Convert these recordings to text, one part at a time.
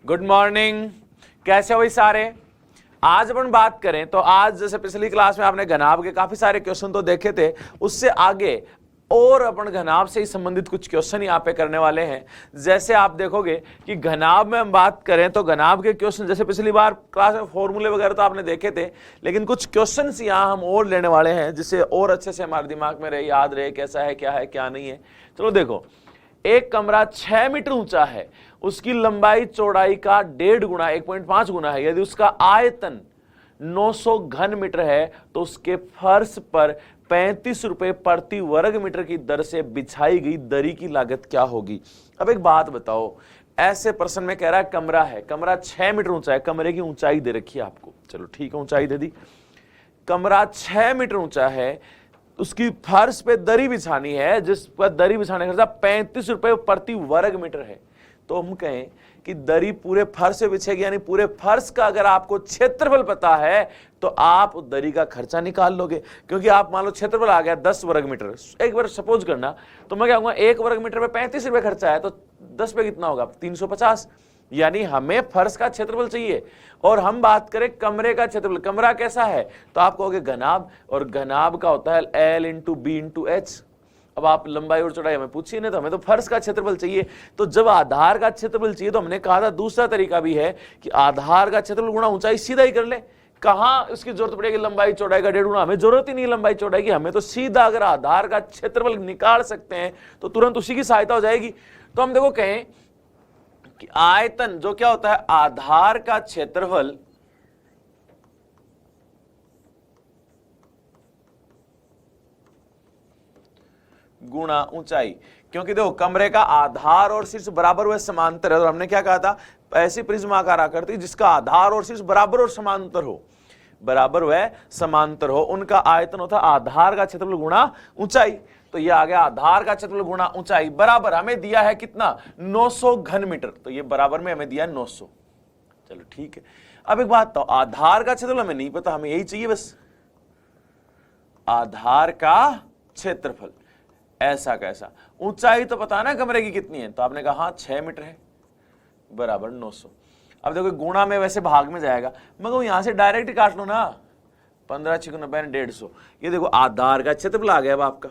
Good morning. कैसे हो भाई सारे? आज अपन बात करें तो आज जैसे पिछली क्लास में आपने घनाभ के काफी सारे क्वेश्चन तो देखे थे, उससे आगे और अपन घनाभ से ही संबंधित कुछ क्वेश्चन यहाँ पे करने वाले हैं। जैसे आप देखोगे कि घनाभ में हम बात करें तो घनाभ के क्वेश्चन जैसे पिछली बार क्लास में फॉर्मूले वगैरह तो आपने देखे थे, लेकिन कुछ क्वेश्चन यहाँ हम और लेने वाले हैं जिससे और अच्छे से हमारे दिमाग में रहे, याद रहे कैसा है क्या नहीं है। चलो देखो, एक कमरा 6 मीटर ऊंचा है, उसकी लंबाई चौड़ाई का 1.5 गुना 1.5 गुना है। यदि उसका आयतन 900 घन मीटर है तो उसके फर्श पर 35 रुपए प्रति वर्ग मीटर की दर से बिछाई गई दरी की लागत क्या होगी। अब एक बात बताओ, ऐसे प्रश्न में कह रहा है कमरा है, कमरा 6 मीटर ऊंचा है, कमरे की ऊंचाई दे रखी है आपको, चलो ठीक है ऊंचाई दे दी, कमरा 6 मीटर ऊंचा है, उसकी फर्श पे दरी बिछानी है, जिस पर दरी बिछाने का खर्चा 35 रुपए प्रति वर्ग मीटर है। तो हम कहें कि दरी पूरे फर्श पे बिछेगी, यानी पूरे फर्श का अगर आपको क्षेत्रफल पता है तो आप दरी का खर्चा निकाल लोगे। क्योंकि आप मान लो क्षेत्रफल आ गया 10 वर्ग मीटर, एक बार सपोज करना, तो मैं कहूंगा 1 वर्ग मीटर पे 35 रुपए खर्चा है, तो 10 पे कितना होगा 350, यानी हमें फर्श का क्षेत्रफल चाहिए। और हम बात करें कमरे का क्षेत्रफल, कमरा कैसा है तो आप कहोगे घनाभ, और घनाभ का होता है L into B into H. अब आप लंबाई और चौड़ाई हमें पूछिए नहीं, तो हमें तो फर्श का क्षेत्रफल चाहिए। तो जब आधार का क्षेत्रफल चाहिए तो हमने कहा था दूसरा तरीका भी है कि आधार का क्षेत्रफल गुणा ऊंचाई सीधा ही कर ले। कहां इसकी जरूरत पड़ेगी लंबाई चौड़ाई का 1.5 गुना, हमें जरूरत ही नहीं लंबाई चौड़ाई की, हमें तो सीधा अगर आधार का क्षेत्रफल निकाल सकते हैं तो तुरंत उसी की सहायता हो जाएगी। तो हम देखो कहें कि आयतन जो क्या होता है आधार का क्षेत्रफल गुणा ऊंचाई, क्योंकि देखो कमरे का आधार और शीर्ष बराबर व समांतर है, और हमने क्या कहा था ऐसी प्रिज्म आकार आकृति जिसका आधार और शीर्ष बराबर और समांतर हो, बराबर व समांतर हो, उनका आयतन होता है आधार का क्षेत्रफल गुणा ऊंचाई। तो ये आ गया आधार का क्षेत्रफल गुणा ऊंचाई बराबर हमें दिया है कितना 900 घन मीटर, तो ये बराबर में हमें दिया 900। चलो ठीक है। अब एक बात तो आधार का क्षेत्रफल हमें नहीं पता, हमें यही चाहिए बस आधार का क्षेत्रफल, ऐसा कैसा। ऊंचाई तो पता है ना कमरे की कितनी है, तो आपने कहा हाँ 6 मीटर है बराबर 900। अब देखो गुणा में वैसे भाग में जाएगा, मगर यहां से डायरेक्ट ही काट लो ना, 15 × 90 150। ये देखो आधार का क्षेत्रफल आ गया अब आपका,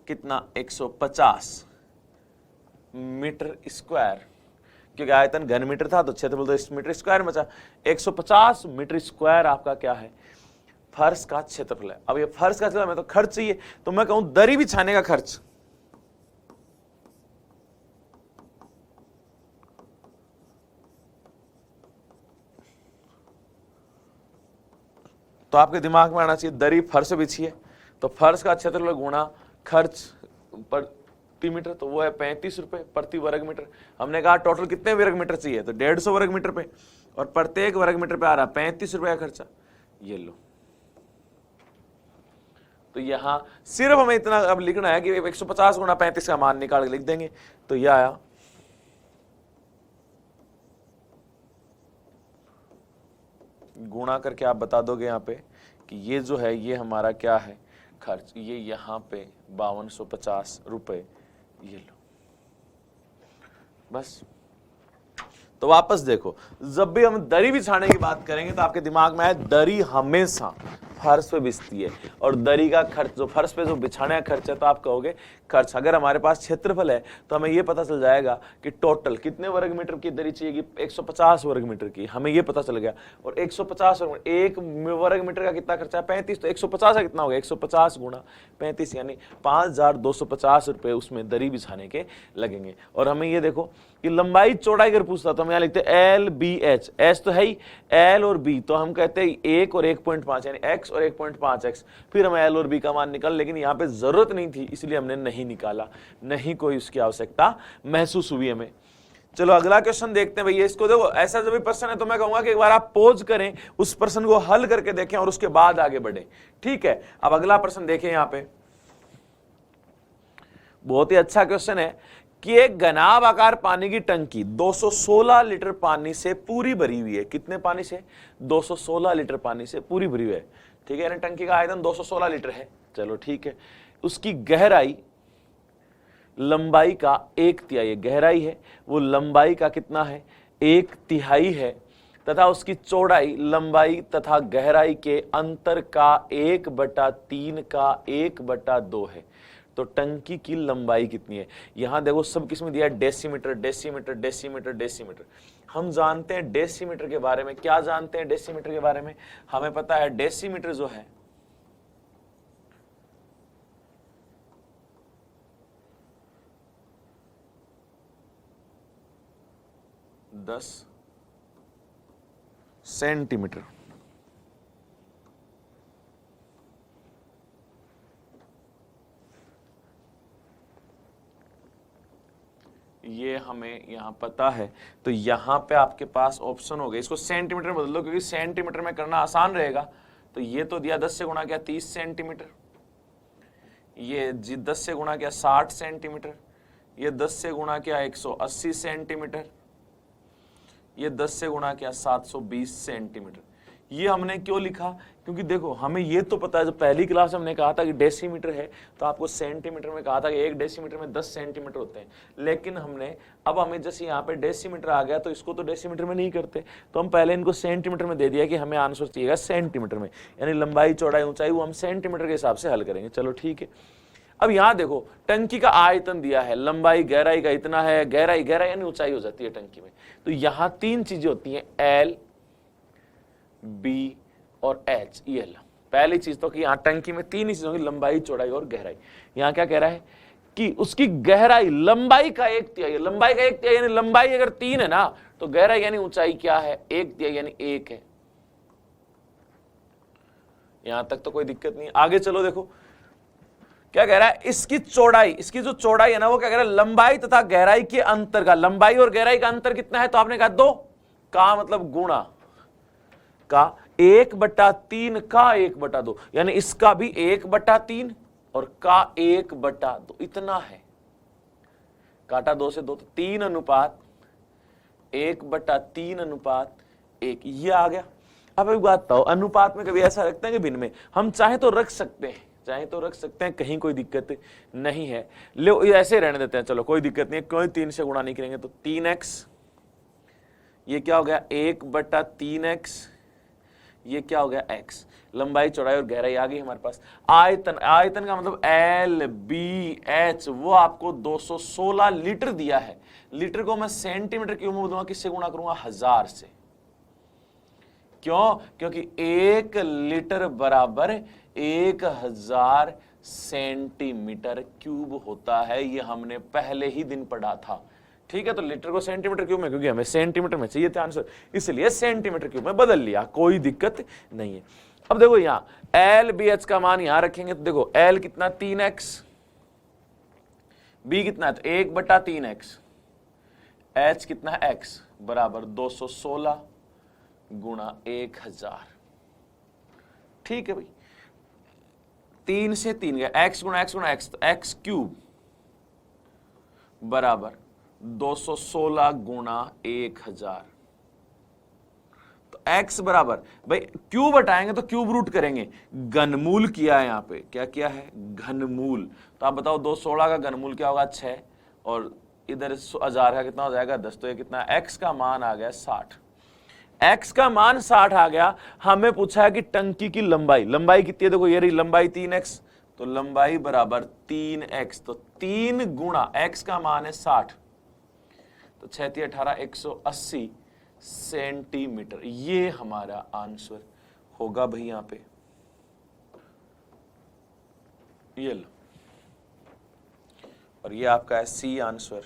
कितना 150 मीटर स्क्वायर, क्योंकि आयतन घन मीटर था तो क्षेत्रफल तो इस मीटर स्क्वायर में बचा। 150 मीटर स्क्वायर आपका क्या है फर्श का क्षेत्रफल है। अब ये फर्श का क्षेत्रफल में तो खर्च चाहिए, तो मैं कहूं दरी बिछाने का खर्च, तो आपके दिमाग में आना चाहिए दरी फर्श बिछिए तो फर्श का क्षेत्रफल गुणा खर्च प्रति मीटर, तो वो है 35 रुपए प्रति वर्ग मीटर। हमने कहा टोटल कितने वर्ग मीटर चाहिए, तो 150 वर्ग मीटर पे, और प्रत्येक वर्ग मीटर पे आ रहा 35 रुपए का खर्चा। ये लो, तो यहां सिर्फ हमें इतना अब लिखना है कि 150 गुणा 35 का मान निकाल के लिख देंगे, तो यह आया गुणा करके आप बता दोगे यहाँ पे कि ये जो है ये हमारा क्या है खर्च, ये यहाँ पे 5250 रुपए, ये लो बस। तो वापस देखो, जब भी हम दरी बिछाने की बात करेंगे तो आपके दिमाग में आए दरी हमेशा फर्श पे बिछती है, और दरी का खर्च जो फर्श पे जो बिछाने का खर्च है, तो आप कहोगे खर्च। अगर हमारे पास क्षेत्रफल है तो हमें यह पता चल जाएगा कि टोटल कितने वर्ग मीटर की दरी चाहिए, 150 वर्ग मीटर की, हमें यह पता चल गया। और 150 वर्ग, एक वर्ग मीटर का कितना खर्चा है 35, तो 150 का कितना होगा 150 गुणा 35, यानी 5250 रुपए उसमें दरी बिछाने के लगेंगे। और हमें ये देखो कि लंबाई चौड़ाई अगर पूछता तो हम यहाँ लिखते L B H, H तो है ही, L और B तो हम कहते हैं 1 और 1.5 यानी X और 1.5X, फिर हमें L और B का मान निकाल, लेकिन यहाँ पे जरूरत नहीं थी इसलिए हमने नहीं निकाला, नहीं कोई उसकी आवश्यकता महसूस हुई हमें। चलो अगला क्वेश्चन देखते हैं भैया। इसको देखो, ऐसा जब भी प्रश्न है तो मैं कहूंगा कि एक बार आप पॉज करें, उस प्रश्न को हल करके देखें और उसके बाद आगे बढ़े, ठीक है। अब अगला प्रश्न देखें, यहाँ पे बहुत ही अच्छा क्वेश्चन है कि एक घनाभ आकार पानी की टंकी 216 लीटर पानी से पूरी भरी हुई है। कितने पानी से? 216 लीटर पानी से पूरी भरी हुई है, ठीक है। यानी टंकी का आयतन 216 लीटर है, चलो ठीक है। उसकी गहराई लंबाई का 1/3 गहराई है, वो लंबाई का कितना है 1/3 है, तथा उसकी चौड़ाई लंबाई तथा गहराई के अंतर का 1/3 का 1/2 है। तो टंकी की लंबाई कितनी है? यहां देखो सब किसमें दिया है डेसीमीटर डेसीमीटर डेसीमीटर डेसीमीटर। हम जानते हैं डेसीमीटर के बारे में, क्या जानते हैं डेसीमीटर के बारे में? हमें पता है डेसीमीटर जो है दस सेंटीमीटर। ये हमें यहां पता है, तो यहां पे आपके पास ऑप्शन हो गए, इसको सेंटीमीटर बदल लो क्योंकि सेंटीमीटर में करना आसान रहेगा। तो ये तो दिया 10 से गुणा किया 30 सेंटीमीटर, ये 10 से गुणा किया 60 सेंटीमीटर, ये 10 से गुणा किया 180 सेंटीमीटर, ये 10 से गुणा किया 720 सेंटीमीटर। ये हमने क्यों लिखा? क्योंकि देखो हमें ये तो पता है, जब पहली क्लास में हमने कहा था कि डेसीमीटर है तो आपको सेंटीमीटर में कहा था कि 1 डेसीमीटर में 10 सेंटीमीटर होते हैं, लेकिन अब हमें जैसे यहाँ पे डेसीमीटर आ गया तो इसको तो डेसीमीटर में नहीं करते, तो हम पहले इनको सेंटीमीटर में दे दिया कि हमें आंसर चाहिएगा सेंटीमीटर में, यानी लंबाई चौड़ाई ऊंचाई वो हम सेंटीमीटर के हिसाब से हल करेंगे। चलो ठीक है। अब यहां देखो टंकी का आयतन दिया है, लंबाई गहराई का इतना है, गहराई गहराई यानी ऊंचाई हो जाती है टंकी में। तो यहां 3 चीजें होती हैं L, B और H। ये पहली चीज तो कि यहां टंकी में 3 ही चीजों की लंबाई चौड़ाई और गहराई। यहां क्या कह रहा है कि उसकी गहराई लंबाई का 1/3, लंबाई का 1/3 यानी लंबाई अगर 3 है ना तो गहराई यानी ऊंचाई क्या है 1/3 यानी 1 है। यहां तक तो कोई दिक्कत नहीं। आगे चलो देखो क्या कह रहा है, इसकी चौड़ाई, इसकी जो चौड़ाई है ना वो क्या कह रहा है लंबाई तथा गहराई के अंतर का, लंबाई और गहराई का अंतर कितना है? तो आपने कहा 2 का मतलब गुणा का 1/3 का 1/2, यानी इसका भी 1/3 और का 1/2 इतना है। काटा 2 से 2 तो 3 अनुपात 1/3:1 ये आ गया। अब एक बात बताओ, अनुपात में कभी ऐसा रखते हैं कि भिन्न में? हम चाहे तो रख सकते हैं, कहीं कोई दिक्कत नहीं है, ले ऐसे रहने देते हैं, चलो कोई दिक्कत नहीं है, कोई 3 से गुणा नहीं करेंगे तो 3x, ये क्या हो गया 1/3x, ये क्या हो गया x। लंबाई चौड़ाई और गहराई आ गई हमारे पास। आयतन, आयतन का मतलब LBH, वो आपको 216 लीटर दिया है। लीटर को मैं सेंटीमीटर क्यूब में बदलूंगा, किससे गुणा करूंगा 1000 से। क्यों? क्योंकि 1 लीटर बराबर 1000 सेंटीमीटर क्यूब होता है, ये हमने पहले ही दिन पढ़ा था। ठीक है, तो लीटर को सेंटीमीटर क्यूब में, क्योंकि हमें सेंटीमीटर में चाहिए था आंसर, इसलिए सेंटीमीटर क्यूब में बदल लिया, कोई दिक्कत नहीं है। अब देखो यहां LBH का मान यहां रखेंगे तो देखो L कितना 3x, B कितना है तो 1/3x, H कितना है x बराबर 216 गुणा 1000। ठीक है भाई, 3 से 3 गया, x गुणा x गुणा x, तो x क्यूब बराबर 216 गुणा 1000। तो x बराबर, भाई क्यूब हटाएंगे तो क्यूब रूट करेंगे, घनमूल किया है यहाँ पे, क्या किया है घनमूल। तो आप बताओ 216 का घनमूल क्या होगा 6, और इधर 1000 का कितना हो जाएगा 10, तो ये कितना, x का मान आ गया 60। x का मान 60 आ गया। हमें पूछा है कि टंकी की लंबाई, लंबाई कितनी है? देखो ये रही लंबाई 3x, तो लंबाई बराबर 3x, तो 3 गुणा x का मान है 60, तो 6 × 18 180 सेंटीमीटर। ये हमारा आंसर होगा भाई यहां पे। ये लो, और ये आपका है सी आंसर।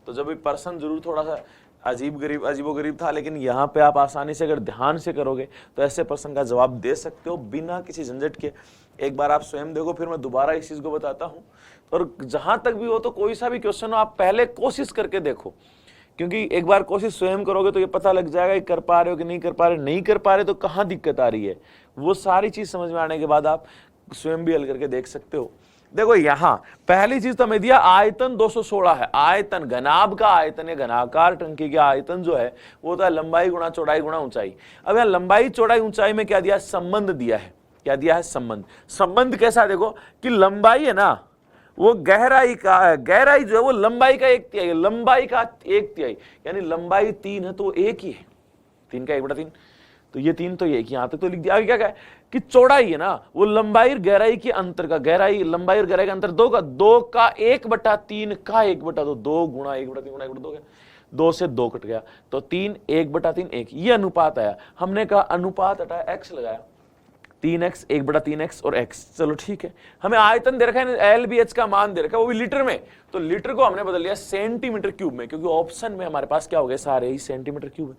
तो जब भी प्रश्न जरूर थोड़ा सा अजीबोगरीब था, लेकिन यहाँ पे आप आसानी से अगर ध्यान से करोगे तो ऐसे प्रश्न का जवाब दे सकते हो बिना किसी झंझट के। एक बार आप स्वयं देखो, फिर मैं दोबारा इस चीज को बताता हूँ। और जहां तक भी हो तो कोई सा भी क्वेश्चन हो आप पहले कोशिश करके देखो, क्योंकि एक बार कोशिश स्वयं करोगे तो ये पता लग जाएगा कि कर पा रहे हो कि नहीं कर पा रहे। नहीं कर पा रहे तो कहाँ दिक्कत आ रही है, वो सारी चीज समझ में आने के बाद आप स्वयं भी हल करके देख सकते हो। देखो यहां पहली चीज तो हमें दिया आयतन 216 है। आयतन, घनाभ का आयतन है, घनाकार टंकी का आयतन जो है वो होता है लंबाई गुणा चौड़ाई गुणा ऊंचाई। अब यहां लंबाई चौड़ाई ऊंचाई में क्या दिया, संबंध दिया है। क्या दिया है, संबंध। संबंध कैसा, देखो कि लंबाई है ना वो गहराई का, गहराई जो है वो लंबाई का 1/3 है, लंबाई का 1/3, यानी लंबाई 3 है तो 1 ही है, 3 का 1/3, तो ये 3 तो ये 1, यहां तक तो लिख दिया। आगे क्या है कि चौड़ाई है ना वो लंबाई और गहराई के अंतर का, गहराई लंबाई और गहराई का अंतर 2 का, 2 का 1/3 का 1/2, 2 गुणा 1/3 गुणा 1/2 गया, 2 से 2 कट गया तो 3, 1/3 1, ये अनुपात आया। हमने कहा अनुपात हटाया x लगाया, 3x 1/3x और x, चलो ठीक है। हमें आयतन दे रखा है, LBH का मान दे रखा है वो भी लीटर में, तो लीटर को हमने बदल लिया सेंटीमीटर क्यूब में, क्योंकि ऑप्शन में हमारे पास क्या हो गए, सारे ही सेंटीमीटर क्यूब है,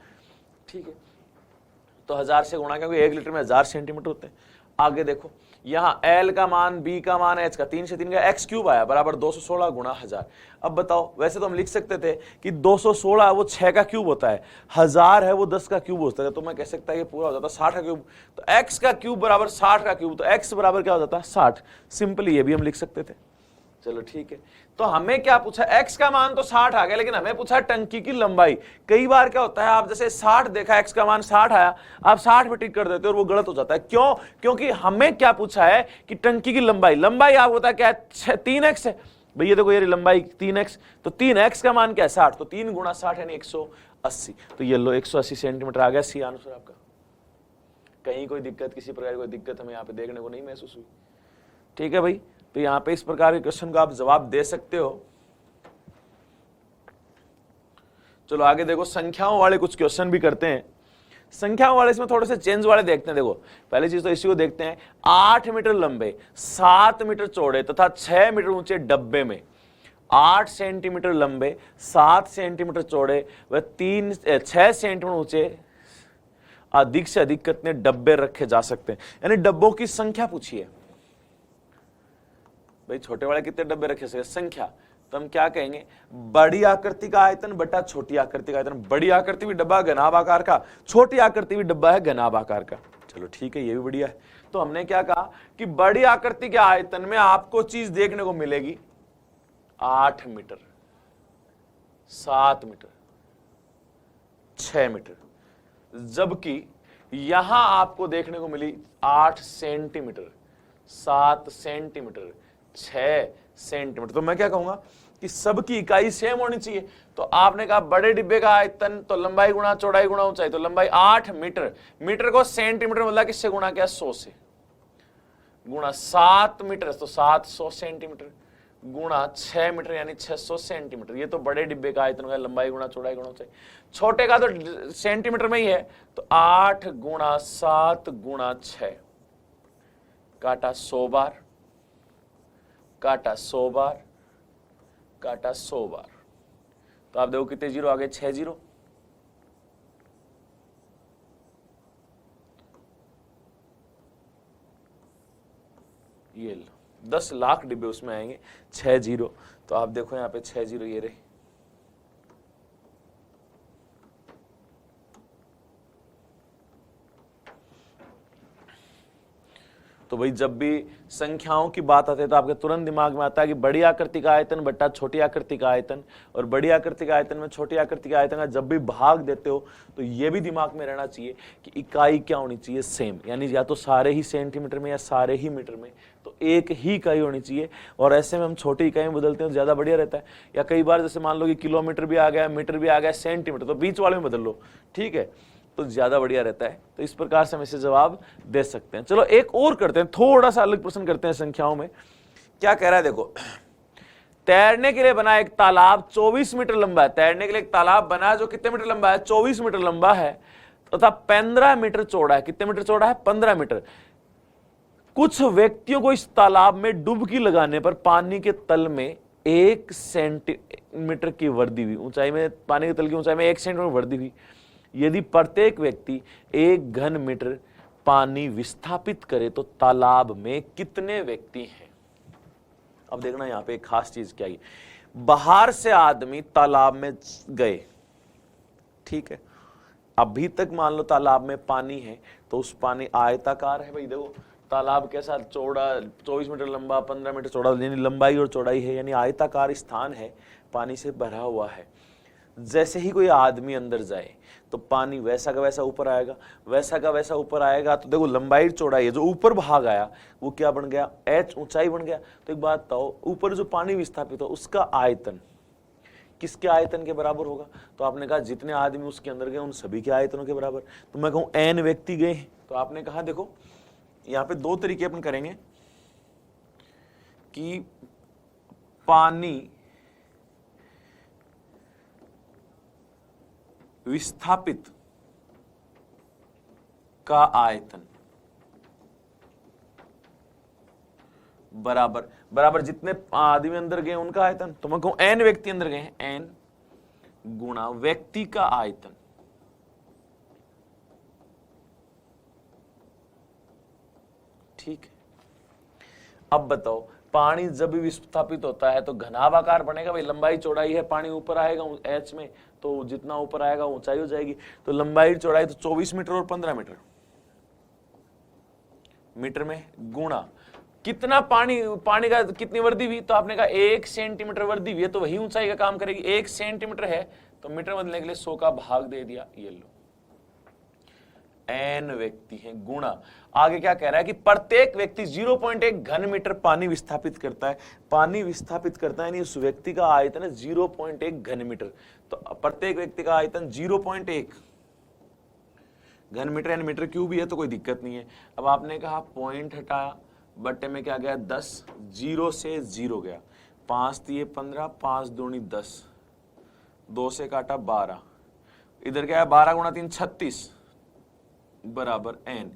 ठीक है। तो 1000 से गुणा, क्योंकि 1 लीटर में 1000 सेंटीमीटर होते हैं। आगे देखो यहां L का मान, B का मान, H का, 3 से 3 का x क्यूब आया बराबर 216 गुणा 1000। अब बताओ, वैसे तो हम लिख सकते थे कि 216 वो 6 का क्यूब होता है, 1000 है वो 10 का क्यूब होता है, तो मैं कह सकता है ये पूरा हो जाता 60 का क्यूब, तो x का क्यूब बराबर 60 का क्यूब, तो x बराबर क्या हो जाता है 60, सिंपली ये भी हम लिख सकते थे। चलो ठीक है, तो हमें क्या पूछा, x का मान तो 60 आ गया, लेकिन हमें पूछा टंकी की लंबाई। कई बार क्या होता है, आप जैसे 60 देखा, x का मान 60 आया, आप 60 पे टिक कर देते हो और वो गलत हो जाता है। क्यों? क्योंकि हमें क्या पूछा है कि टंकी की लंबाई, लंबाई आप होता है क्या है, 3x है भैया, देखो ये लंबाई 3x, तो 3x का मान क्या है 60, तो 3 गुणा 60 यानी 180, तो ये लो 180 सेंटीमीटर आ गया सी आंसर आपका। कहीं कोई दिक्कत, किसी प्रकार की कोई दिक्कत हमें यहाँ पे देखने को नहीं महसूस हुई, ठीक है भाई। तो यहां पे इस प्रकार के क्वेश्चन का आप जवाब दे सकते हो। चलो आगे देखो, संख्याओं वाले कुछ क्वेश्चन भी करते हैं। संख्याओं वाले इसमें थोड़े से चेंज वाले देखते हैं। देखो पहली चीज तो इसी को देखते हैं, 8 मीटर लंबे, 7 मीटर चौड़े तथा 6 मीटर ऊंचे डब्बे में 8 सेंटीमीटर लंबे, 7 सेंटीमीटर चौड़े व 6 सेंटीमीटर ऊंचे अधिक से अधिक कितने डब्बे रखे जा सकते हैं, यानी डब्बों की संख्या पूछी है भाई। छोटे वाले कितने डब्बे रखे सके, संख्या, तो हम क्या कहेंगे, बड़ी आकृति का आयतन बटा छोटी आकृति का आयतन। बड़ी आकृति भी डब्बा घनाभ आकार का, छोटी आकृति भी डब्बा है घनाभ आकार का। चलो ठीक है, ये भी बढ़िया है। तो हमने क्या कहा कि बड़ी आकृति के आयतन में आपको चीज देखने को मिलेगी 8 मीटर, 7 मीटर, 6 मीटर, जबकि यहां आपको देखने को मिली 8 सेंटीमीटर, 7 सेंटीमीटर, 6 सेंटीमीटर। तो मैं क्या कहूंगा कि सबकी इकाई सेम होनी चाहिए। तो आपने कहा बड़े डिब्बे का आयतन तो लंबाई गुणा चौड़ाई गुणा ऊंचाई, तो लंबाई 8 मीटर, मीटर को सेंटीमीटर मतलब किससे गुणा किया, 100 से, गुणा 7 मीटर तो 700 सेंटीमीटर, गुणा 6 मीटर यानी 600 सेंटीमीटर। ये तो बड़े डिब्बे का आयतन का लंबाई गुणा चौड़ाई गुणा ऊंचाई। छोटे का तो सेंटीमीटर में ही है, तो 8 गुणा 7 गुणा 6, काटा 100 बार, काटा 100 बार, काटा 100 बार, तो आप देखो कितने जीरो आ गए, 6 जीरो। ये लो 10 लाख डिब्बे उसमें आएंगे, 6 जीरो, तो आप देखो यहां पे 6 जीरो ये रहे। तो भाई जब भी संख्याओं की बात आती है तो आपके तुरंत दिमाग में आता है कि बड़ी आकृति का आयतन बटा छोटी आकृति का आयतन, और बड़ी आकृति का आयतन में छोटी आकृति का आयतन का जब भी भाग देते हो तो ये भी दिमाग में रहना चाहिए कि इकाई क्या होनी चाहिए, सेम, यानी या तो सारे ही सेंटीमीटर में या सारे ही मीटर में, तो एक ही इकाई होनी चाहिए। और ऐसे में हम छोटी इकाई में बदलते हैं तो ज्यादा बढ़िया रहता है। या कई बार जैसे मान लो कि किलोमीटर भी आ गया, मीटर भी आ गया, सेंटीमीटर, तो बीच वाले में बदल लो, ठीक है, तो ज्यादा बढ़िया रहता है। तो इस प्रकार से हम इसे जवाब दे सकते हैं। चलो एक और करते हैं, थोड़ा सा अलग प्रश्न करते हैं संख्याओं में। क्या कह रहा है देखो, तैरने के लिए बना एक तालाब 24 मीटर लंबा है। तैरने के लिए एक तालाब बना जो कितने मीटर लंबा है, 24 मीटर लंबा है तथा 15 मीटर चौड़ा है। कितने मीटर चौड़ा है, 15 मीटर। कुछ व्यक्तियों को इस तालाब में डुबकी लगाने पर पानी के तल में 1 सेंटीमीटर की वृद्धि हुई, ऊंचाई में, पानी के तल की ऊंचाई में 1 सेंटीमीटर वृद्धि हुई। यदि प्रत्येक व्यक्ति 1 घन मीटर पानी विस्थापित करे तो तालाब में कितने व्यक्ति हैं। अब देखना यहां पे एक खास चीज क्या है, बाहर से आदमी तालाब में गए, ठीक है, अभी तक मान लो तालाब में पानी है तो उस पानी आयताकार है। भाई देखो तालाब के साथ चौड़ा, 24 मीटर लंबा, 15 मीटर चौड़ा, यानी लंबाई और चौड़ाई है, यानी आयताकार स्थान है, पानी से भरा हुआ है। जैसे ही कोई आदमी अंदर जाए तो पानी वैसा का वैसा ऊपर आएगा, वैसा का वैसा ऊपर आएगा। तो देखो लंबाई चौड़ाई है, जो ऊपर भाग आया वो क्या बन गया, h ऊंचाई बन गया। तो एक बात बताओ, ऊपर जो पानी विस्थापित हो उसका आयतन किसके आयतन के बराबर होगा? तो आपने कहा जितने आदमी उसके अंदर गए उन सभी के आयतनों के बराबर। तो मैं कहूं n व्यक्ति गए, तो आपने कहा देखो यहां पे दो तरीके अपन करेंगे कि पानी विस्थापित का आयतन बराबर बराबर जितने आदमी अंदर गए उनका आयतन। तो मैं कहूं n व्यक्ति अंदर गए हैं, n गुणा व्यक्ति का आयतन ठीक है। अब बताओ पानी जब भी विस्थापित होता है तो घनाभ आकार बनेगा भाई, लंबाई चौड़ाई है, पानी ऊपर आएगा h में, तो जितना ऊपर आएगा ऊंचाई हो जाएगी। तो लंबाई चौड़ाई तो 24 मीटर और 15 मीटर मीटर में गुणा कितना पानी का कितनी वृद्धि हुई, तो आपने कहा 1 सेंटीमीटर वृद्धि हुई है, तो वही ऊंचाई का काम करेगी। 1 सेंटीमीटर है तो मीटर बदलने के लिए 100 का भाग दे दिया, ये लो n व्यक्ति हैं गुणा आगे क्या कह रहा है कि प्रत्येक व्यक्ति 0.1 घन मीटर पानी विस्थापित करता है। पानी विस्थापित करता है यानी उस व्यक्ति का आयतन है 0.1 घन मीटर। तो प्रत्येक व्यक्ति का आयतन 0.1 घन मीटर यानी मीटर क्यूब ही है, तो कोई दिक्कत नहीं है। अब आपने कहा पॉइंट हटाया, बट्टे में क्या गया 10, 0 से 0 गया, 5 दिए 15, 5 दूनी 10, 2 से काटा 12, इधर क्या है 12 गुणा 3 36 बराबर n,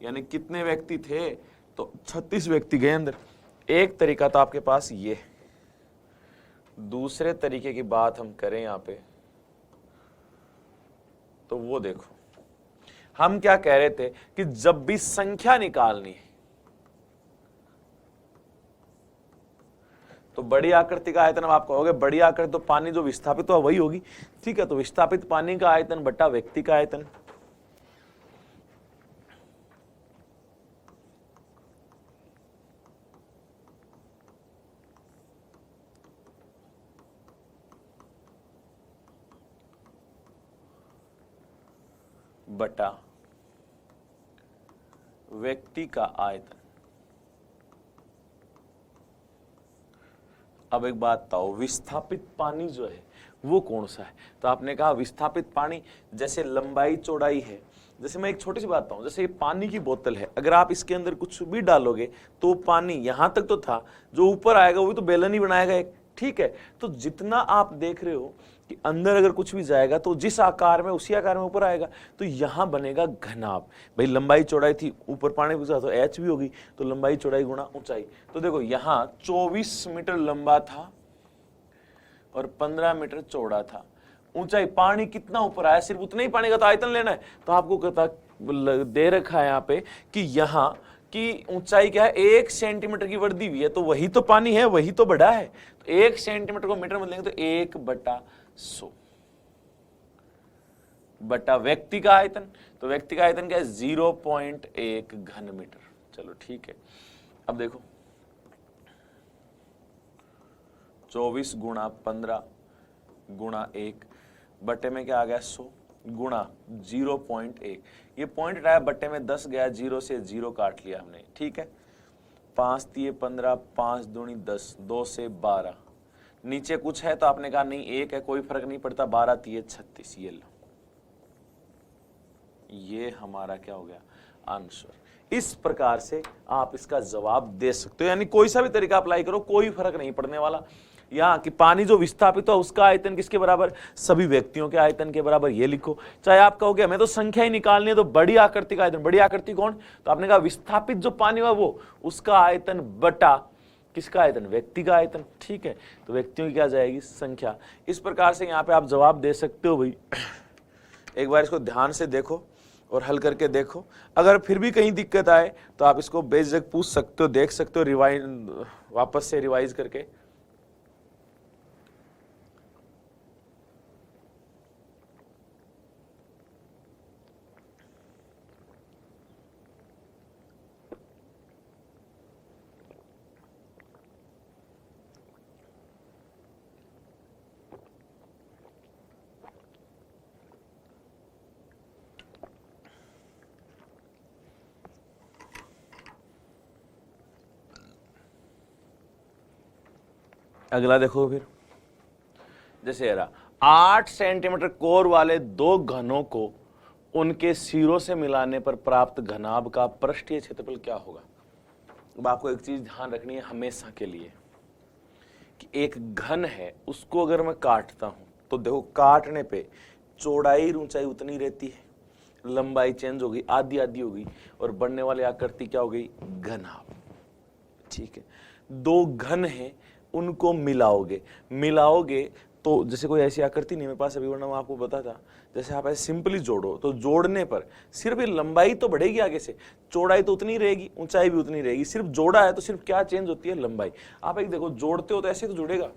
यानी कितने व्यक्ति थे, तो 36 व्यक्ति गए अंदर। एक तरीका तो आपके पास ये, दूसरे तरीके की बात हम करें यहां पे तो वो देखो हम क्या कह रहे थे कि जब भी संख्या निकालनी है तो बड़ी आकृति का आयतन, अब आप कहोगे बड़ी आकृति तो पानी जो विस्थापित हुआ वही होगी, ठीक है। तो विस्थापित पानी का आयतन बटा व्यक्ति का आयतन, बटा व्यक्ति का आयतन। अब एक बात बताओ, विस्थापित पानी जो है वो कौन सा है? तो आपने कहा विस्थापित पानी जैसे लंबाई चौड़ाई है, जैसे मैं एक छोटी सी बात बताऊं, जैसे ये पानी की बोतल है, अगर आप इसके अंदर कुछ भी डालोगे तो पानी यहां तक तो था, जो ऊपर आएगा वो तो बेलन ही बनाएगा एक, ठीक है। तो जितना आप देख रहे हो कि अंदर अगर कुछ भी जाएगा तो जिस आकार में उसी आकार में ऊपर आएगा, तो यहां बनेगा घनाभ। भाई लंबाई चौड़ाई थी, ऊपर पानी घुसा तो h भी होगी, तो लंबाई चौड़ाई गुणा ऊंचाई। तो देखो यहां 24 मीटर लंबा था और 15 मीटर चौड़ा था, ऊंचाई पानी कितना ऊपर आया, सिर्फ उतना ही पानी का तो आयतन लेना है। तो आपको कहता दे रखा है यहाँ पे कि यहाँ की ऊंचाई क्या है, 1 सेंटीमीटर की वृद्धि हुई है, तो वही तो पानी है, वही तो बड़ा है। तो 1 सेंटीमीटर को मीटर में लेंगे तो 1/100 बटा व्यक्ति का आयतन। तो व्यक्ति का आयतन क्या है 0.1 घन मीटर। चलो ठीक है। अब देखो 24 गुणा 15 गुणा 1 बटे में क्या आ गया 100 गुणा 0.1, ये पॉइंट हटाया, बट्टे में 10 गया, 0 से 0 काट लिया हमने, ठीक है। 5 दिए 15, 5 दूनी 10, 2 से 12, नीचे कुछ है तो आपने कहा नहीं एक है कोई फर्क नहीं पड़ता, 12 दिए 36, ये लो, ये हमारा क्या हो गया आंसर। इस प्रकार से आप इसका जवाब दे सकते हो, यानी कोई सा भी तरीका अप्लाई करो कोई फर्क नहीं पड़ने वाला। यहाँ कि पानी जो विस्थापित हो उसका आयतन किसके बराबर, सभी व्यक्तियों के आयतन के बराबर, ये लिखो। चाहे आप कहोगे हमें तो संख्या ही निकालनी है तो बड़ी आकृति का आयतन, बड़ी आकृति कौन, तो आपने कहा विस्थापित जो पानी हुआ वो, उसका आयतन बटा किसका आयतन, व्यक्ति का आयतन, ठीक है। तो व्यक्तियों की क्या जाएगी संख्या। इस प्रकार से यहाँ पे आप जवाब दे सकते हो भाई। एक बार इसको ध्यान से देखो और हल करके देखो, अगर फिर भी कहीं दिक्कत आए तो आप इसको बेझिझक पूछ सकते हो, देख सकते हो वापस से रिवाइज करके। अगला देखो फिर, जैसे रहा 8 सेंटीमीटर कोर वाले दो घनों को उनके सिरों से मिलाने पर प्राप्त घनाभ का पृष्ठीय क्षेत्रफल क्या होगा। अब आपको एक चीज ध्यान रखनी है हमेशा के लिए कि एक घन है, उसको अगर मैं काटता हूं तो देखो काटने पे चौड़ाई ऊंचाई उतनी रहती है, लंबाई चेंज होगी, आधी आधी होगी, और बनने वाली आकृति क्या हो गई, घनाभ। ठीक है, दो घन है उनको मिलाओगे तो जैसे कोई ऐसी आकृति नहीं मेरे पास अभी, वरना मैं आपको बता था, जैसे आप ऐसे सिंपली जोड़ो तो जोड़ने पर सिर्फ ये लंबाई तो बढ़ेगी आगे से, चौड़ाई तो उतनी रहेगी, ऊंचाई भी उतनी रहेगी, सिर्फ जोड़ा है तो सिर्फ क्या चेंज होती है, लंबाई। आप एक देखो जोड़ते हो तो ऐसे तो जुड़ेगा,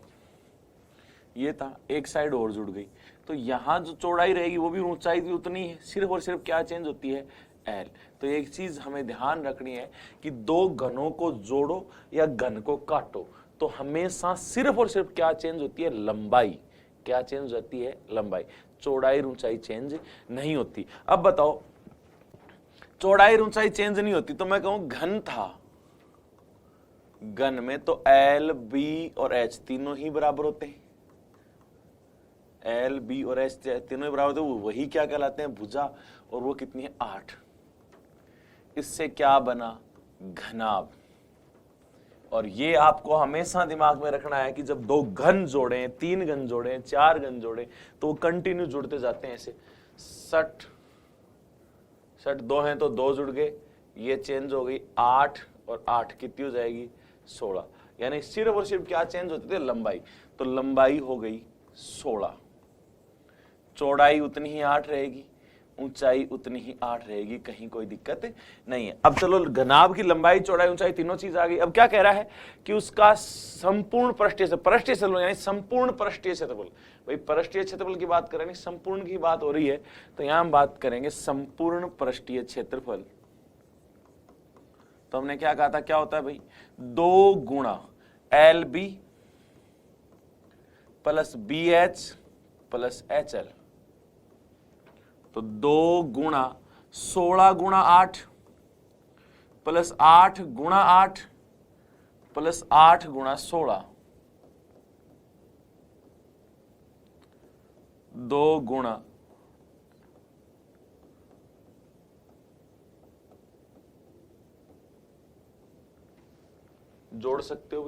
ये था एक साइड और जुड़ गई, तो यहां जो चौड़ाई रहेगी वो भी ऊंचाई भी उतनी है, सिर्फ और सिर्फ क्या चेंज होती है, एल। तो एक चीज हमें ध्यान रखनी है कि दो घनों को जोड़ो या घन को काटो तो हमेशा सिर्फ और सिर्फ क्या चेंज होती है, लंबाई। क्या चेंज होती है, लंबाई, चौड़ाई ऊंचाई चेंज नहीं होती। अब बताओ चौड़ाई ऊंचाई चेंज नहीं होती तो मैं कहूं घन था, घन में तो एल बी और एच तीनों ही बराबर होते हैं, एल बी और एच तीनों ही बराबर होते हैं, वही क्या कहलाते हैं, भुजा, और वो कितनी है, 8। इससे क्या बना, घनाभ। और ये आपको हमेशा दिमाग में रखना है कि जब दो घन जोड़े, 3 घन जोड़े, 4 घन जोड़े तो वो कंटिन्यू जुड़ते जाते हैं ऐसे। 60 दो हैं तो 2 जुड़ गए, ये चेंज हो गई 8 और 8 कितनी हो जाएगी, 16। यानी सिर्फ और सिर्फ क्या चेंज होती थी, लंबाई। तो लंबाई हो गई 16, चौड़ाई उतनी ही 8 रहेगी, ऊंचाई उतनी ही 8 रहेगी, कहीं कोई दिक्कत नहीं है। अब चलो घनाभ की लंबाई चौड़ाई ऊंचाई तीनों चीज आ गई। अब क्या कह रहा है कि उसका संपूर्ण पृष्ठीय क्षेत्रफल यानी संपूर्ण पृष्ठीय क्षेत्रफल, भाई पृष्ठीय क्षेत्रफल की बात करें, संपूर्ण की बात हो रही है, तो यहां हम बात करेंगे संपूर्ण पृष्ठीय क्षेत्रफल। तो हमने क्या कहा था, क्या होता है भाई, 2 गुणा L B plus B H plus H L. तो 2 गुणा 16 गुणा 8 प्लस 8 गुणा 8 प्लस 8 गुणा 16, 2 गुणा जोड़ सकते हो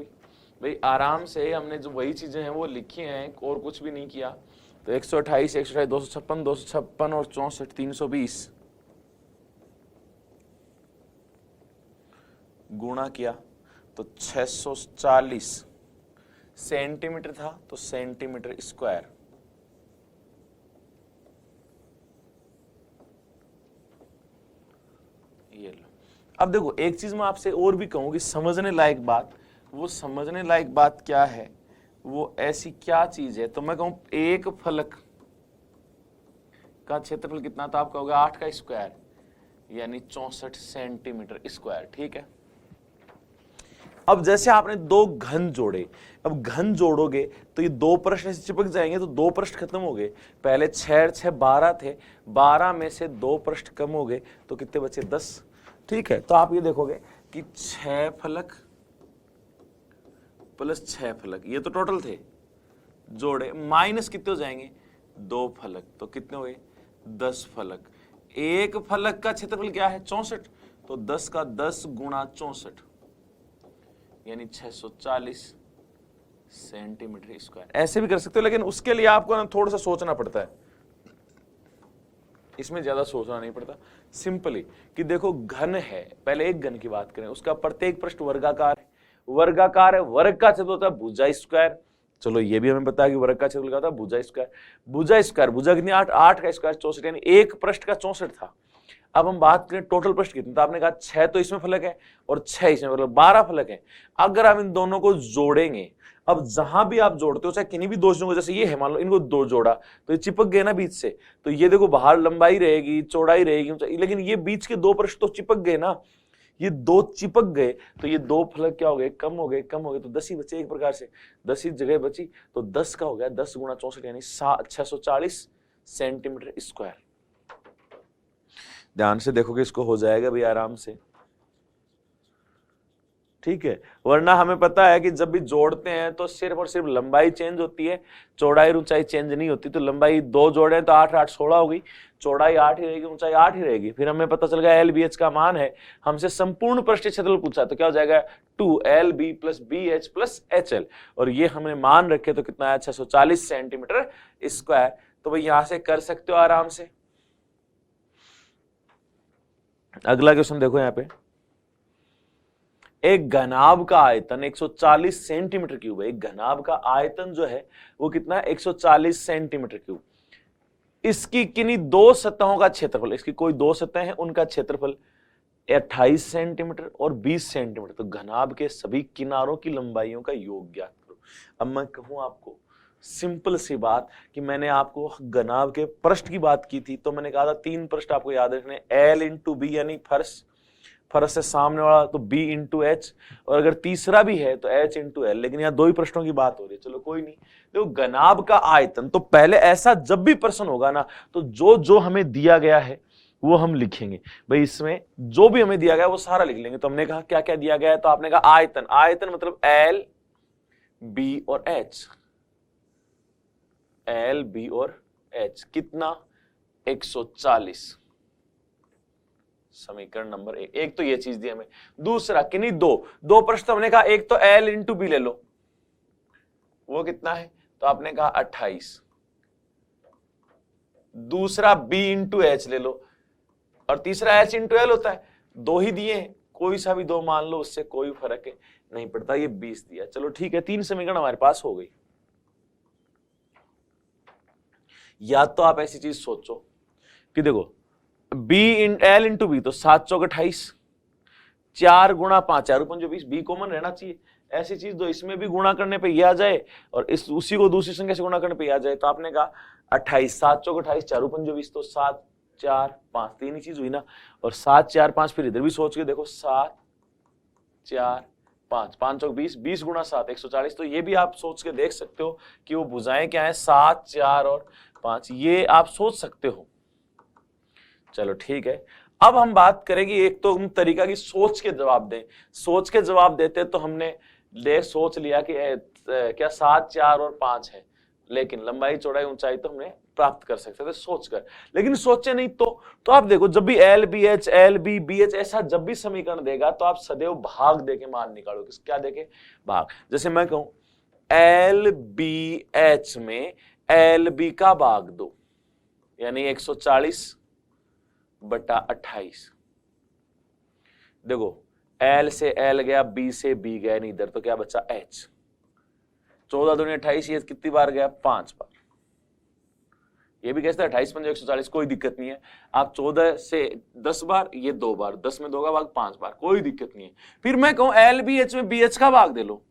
भाई आराम से, हमने जो वही चीजें हैं वो लिखी हैं और कुछ भी नहीं किया। तो 128 128 256 256 और 64 320 गुणा किया तो 640 सेंटीमीटर था, तो सेंटीमीटर स्क्वायर। ये लो। अब देखो एक चीज मैं आपसे और भी कहूं कि समझने लायक बात, वो समझने लायक बात क्या है, वो ऐसी क्या चीज है, तो मैं कहूं एक फलक का क्षेत्रफल कितना था, आपका होगा 8 का स्क्वायर यानी 64 सेंटीमीटर स्क्वायर। ठीक है, अब जैसे आपने 2 घन जोड़े, अब घन जोड़ोगे तो ये 2 पृष्ठ ऐसे चिपक जाएंगे, तो 2 पृष्ठ खत्म हो गए। पहले 6 6 12 थे, 12 में से 2 पृष्ठ कम हो गए तो कितने बचे, 10। ठीक है, तो आप ये देखोगे कि 6 फलक प्लस 6 फलक, ये तो टोटल थे जोड़े, माइनस कितने हो जाएंगे, 2 फलक, तो कितने हो गए, 10 फलक। एक फलक का क्षेत्रफल क्या है, 64, तो 10 का 10 गुणा 64 यानी 640 सेंटीमीटर स्क्वायर। ऐसे भी कर सकते हो, लेकिन उसके लिए आपको ना थोड़ा सा सोचना पड़ता है, इसमें ज्यादा सोचना नहीं पड़ता। सिंपली कि देखो घन है, पहले एक घन की बात करें, उसका प्रत्येक पृष्ठ वर्गाकार है, वर्गाकार है, वर्ग का क्षेत्रफल होता है भुजा स्क्वायर। चलो ये भी हमें पता है कि वर्ग का क्षेत्रफल क्या होता है, भुजा स्क्वायर। भुजा स्क्वायर, भुजा कितनी, 8, 8 का स्क्वायर 64 यानी एक पृष्ठ का 64 था। अब हम बात करें टोटल पृष्ठ कितने, तो आपने कहा 6 तो इसमें फलक है और 6 इसमें, मतलब 12 फलक है। अगर हम इन दोनों को जोड़ेंगे, अब जहां भी आप जोड़ते हो, चाहे किन्हीं भी दो चीजों को, जैसे ये है मान लो, इनको दो जोड़ा तो ये चिपक गए ना बीच से, तो ये देखो बाहर लंबाई रहेगी, चौड़ाई रहेगी, लेकिन ये बीच के 2 पृष्ठ तो चिपक गए ना, ये 2 चिपक गए तो ये 2 फलक क्या हो गए, कम हो गए, कम हो गए, तो 10 ही बचे। एक प्रकार से 10 ही जगह बची, तो 10 का हो गया 10 गुणा 64 यानी 640 सेंटीमीटर स्क्वायर। ध्यान से देखोगे इसको हो जाएगा भी आराम से। ठीक है, वरना हमें पता है कि जब भी जोड़ते हैं तो सिर्फ और सिर्फ लंबाई चेंज होती है, चौड़ाई और ऊंचाई चेंज नहीं होती। तो लंबाई 2 जोड़े तो 8 8 16 हो गई, चौड़ाई 8 ही रहेगी, ऊंचाई 8 ही रहेगी। फिर हमें पता चल गया LBH का मान है, हमसे संपूर्ण पृष्ठीय क्षेत्रफल पूछा तो क्या हो जाएगा 2LB + BH + HL, और ये हमने मान रखे तो कितना है 640 सेंटीमीटर स्क्वायर। तो भाई यहां से कर सकते हो आराम से। अगला क्वेश्चन देखो, यहाँ पे एक घनाभ का आयतन 140 सेंटीमीटर क्यूब है। एक घनाभ का आयतन जो है वो कितना है 140 सेंटीमीटर क्यूब। इसकी किन्हीं 2 सतहों का क्षेत्रफल, इसकी कोई 2 सतहें हैं, उनका क्षेत्रफल 28 सेंटीमीटर और 20 सेंटीमीटर। तो घनाभ के सभी किनारों की लंबाइयों का योग ज्ञात करो। अब मैं कहूं आपको सिंपल सी बात कि मैंने आपको घनाभ के पृष्ठ की बात की थी, तो मैंने कहा था 3 पृष्ठ आपको याद रखने, L × B यानी फर्श, फर्श से सामने वाला तो B × H, और अगर तीसरा भी है तो H × L। लेकिन यहाँ 2 ही प्रश्नों की बात हो रही है, चलो कोई नहीं। देखो घनाभ का आयतन, तो पहले ऐसा जब भी प्रश्न होगा ना तो जो जो हमें दिया गया है वो हम लिखेंगे। भाई इसमें जो भी हमें दिया गया है वो सारा लिख लेंगे। तो हमने कहा क्या क्या दिया गया है, तो आपने कहा आयतन, आयतन मतलब L, B और H, L, B और H कितना 140। समीकरण नंबर 1, एक तो ये चीज दी हमें। दूसरा किन्हीं 2 प्रश्न हमने कहा, एक तो L × B ले लो, वो कितना है, तो आपने कहा 28। दूसरा B × H ले लो, और तीसरा H × L होता है। 2 ही दिए हैं, कोई सा भी 2 मान लो, उससे कोई फर्क नहीं पड़ता। ये 20 दिया, चलो ठीक है, 3 समीकरण हमारे पास हो गई। या तो आप ऐसी चीज सोचो कि देखो L × B तो 7 चौक 28, 4 × 5 4 × 20, B कॉमन रहना चाहिए। ऐसी चीज दो, इसमें भी गुणा करने पे ये आ जाए और इस उसी को दूसरी संख्या से गुणा करने पे आ जाए। तो आपने कहा 28, 7 चौक 28, 4 × 20, तो 7 4 5, 3 ही चीज हुई ना। और 7 4 5, फिर इधर भी सोच के देखो, 7 4 5, 5 चौक 20, 20 × 7 140। तो ये भी आप सोच के देख सकते हो कि वो भुजाएं क्या है, 7 4 और 5, ये आप सोच सकते हो। चलो ठीक है, अब हम बात करेंगे एक तो तरीका की सोच के जवाब दें। सोच के जवाब देते तो हमने सोच लिया कि क्या 7 4 और 5 है, लेकिन लंबाई चौड़ाई ऊंचाई तो हमने प्राप्त कर सकते थे सोचकर, लेकिन सोचे नहीं। तो आप देखो जब भी LBH LB BH ऐसा जब भी समीकरण देगा तो आप सदैव भाग देके मान निकालो। क्या देके? भाग। जैसे मैं कहूं LBH में LB का भाग दो, यानी 140/28। देखो L से L गया, B से B गया नहीं इधर, तो क्या बचा H। 14 दूनी 28, ये कितनी बार गया? 5 बार। ये भी कैसे 28 पंजे 140, कोई दिक्कत नहीं है। आप 14 से 10 बार, ये 2 बार, 10 में 2 का भाग 5 बार, कोई दिक्कत नहीं है। फिर मैं कहूं LBH में BH का भाग दे लो,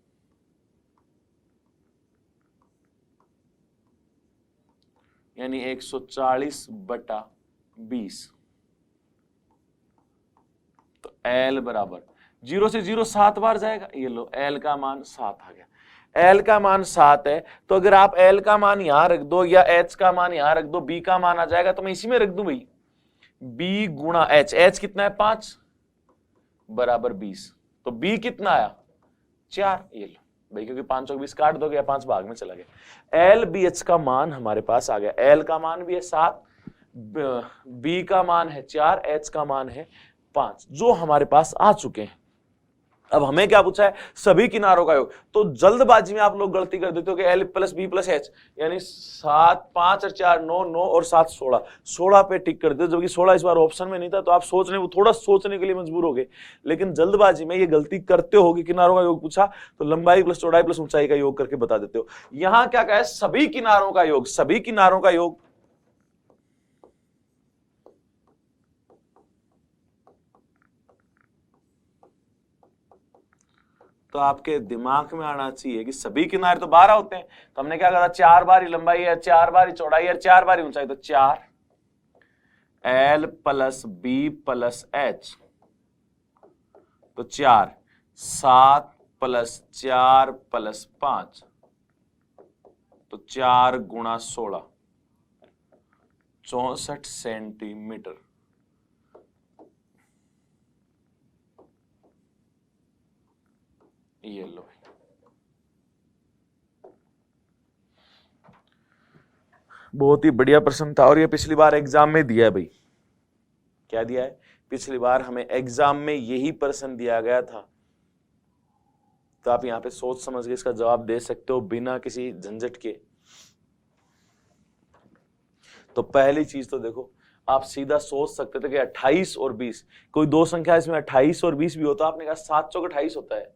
यानी 140/20। तो L बराबर 0 से 0 7 बार जाएगा, ये लो L का मान 7 आ गया। L का मान 7 है, तो अगर आप L का मान यहां रख दो या H का मान यहां रख दो, B का मान आ जाएगा, तो मैं इसी में रख दूं भाई, B गुणा H। H कितना है? 5 बराबर 20। तो B कितना आया? 4। ये लो भाई, क्योंकि 5 चौक 20 काट दोगे, 5 भाग में चला गया। LBH का मान हमारे पास आ गया। L का मान भी है 7, B का मान है 4, H का मान है 5, जो हमारे पास आ चुके हैं। अब हमें क्या पूछा है? सभी किनारों का योग। तो जल्दबाजी में आप लोग गलती कर देते हो कि L + B + H, यानी 7 5 और 4 9 9 और 7 16, 16 पे टिक कर देते हो, जबकि 16 इस बार ऑप्शन में नहीं था, तो आप थोड़ा सोचने के लिए मजबूर हो गए। लेकिन जल्दबाजी में ये गलती करते हो कि किनारों का योग पूछा तो लंबाई + चौड़ाई + ऊंचाई का योग करके बता देते हो। यहां क्या कहा है? सभी किनारों का योग, सभी किनारों का योग। तो आपके दिमाग में आना चाहिए कि सभी किनारे तो 12 होते हैं। तो हमने क्या कहा? 4 बार ही लंबाई है, 4 बार ही चौड़ाई है, 4 बार ही ऊंचाई। तो 4 L + B + H, तो 4 7 + 4 + 5, तो 4 × 16 64 सेंटीमीटर। ये लो भाई, बहुत ही बढ़िया प्रश्न था और ये पिछली बार एग्जाम में दिया है भाई। क्या दिया है? पिछली बार हमें एग्जाम में यही प्रश्न दिया गया था, तो आप यहां पे सोच समझ के इसका जवाब दे सकते हो बिना किसी झंझट के। तो पहली चीज तो देखो, आप सीधा सोच सकते थे कि 28 और 20, कोई दो संख्या इसमें 28 और 20 भी होता, आपने कहा 7 चौक 28 होता है